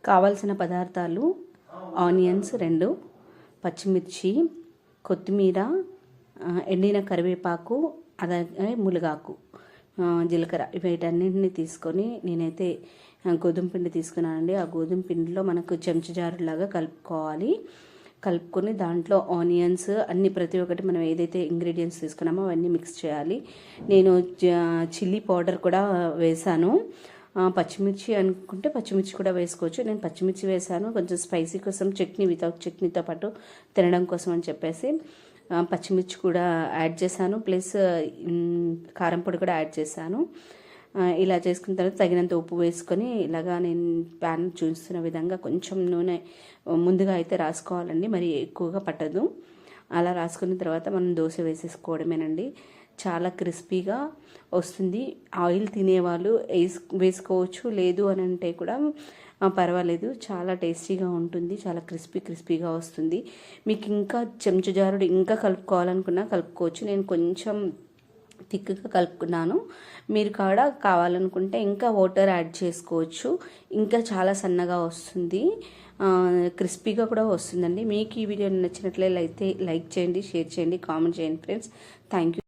కావాల్సిన పదార్థాలు ఆనియన్స్ 2, పచ్చిమిర్చి, కొత్తిమీర, ఎండిన కరివేపాకు, అలాగే మునగాకు, జీలకర్ర వీటన్నింటిని తీసుకొని నేనైతే గోధుమ పిండి తీసుకున్నానండి. ఆ గోధుమ పిండిలో మనకు చెంచారులాగా కలుపుకొని దాంట్లో ఆనియన్స్ అన్ని ప్రతి ఒక్కటి మనం ఏదైతే ఇంగ్రీడియంట్స్ తీసుకున్నామో అవన్నీ మిక్స్ చేయాలి. నేను చిల్లీ పౌడర్ కూడా వేసాను. పచ్చిమిర్చి అనుకుంటే పచ్చిమిర్చి కూడా వేసుకోవచ్చు. నేను పచ్చిమిర్చి వేసాను కొంచెం స్పైసీ కోసం, వితౌట్ చట్నీతో పాటు తినడం కోసం అని చెప్పేసి పచ్చిమిర్చి కూడా యాడ్ చేశాను. ప్లస్ కారం పొడి కూడా యాడ్ చేశాను. ఇలా చేసుకున్న తర్వాత తగినంత ఉప్పు వేసుకొని ఇలాగా నేను ప్యాన్ చూస్తున్న విధంగా కొంచెం నూనె ముందుగా అయితే రాసుకోవాలండి, మరి ఎక్కువగా పట్టదు. అలా రాసుకున్న తర్వాత మనం దోశ వేసేసుకోవడమేనండి. చాలా క్రిస్పీగా వస్తుంది. ఆయిల్ తినేవాళ్ళు వేసుకోవచ్చు, లేదు అని అంటే కూడా పర్వాలేదు. చాలా టేస్టీగా ఉంటుంది, చాలా క్రిస్పీగా వస్తుంది. మీకు ఇంకా చెంచారుడు ఇంకా కలుపుకోవాలనుకున్నా కలుపుకోవచ్చు. నేను కొంచెం థిక్గా కలుపుకున్నాను. మీరు కూడా కావాలనుకుంటే ఇంకా వాటర్ యాడ్ చేసుకోవచ్చు, ఇంకా చాలా సన్నగా వస్తుంది, క్రిస్పీగా కూడా వస్తుందండి. మీకు ఈ వీడియో నచ్చినట్లయితే లైక్ చేయండి, షేర్ చేయండి, కామెంట్ చేయండి ఫ్రెండ్స్. Thank you.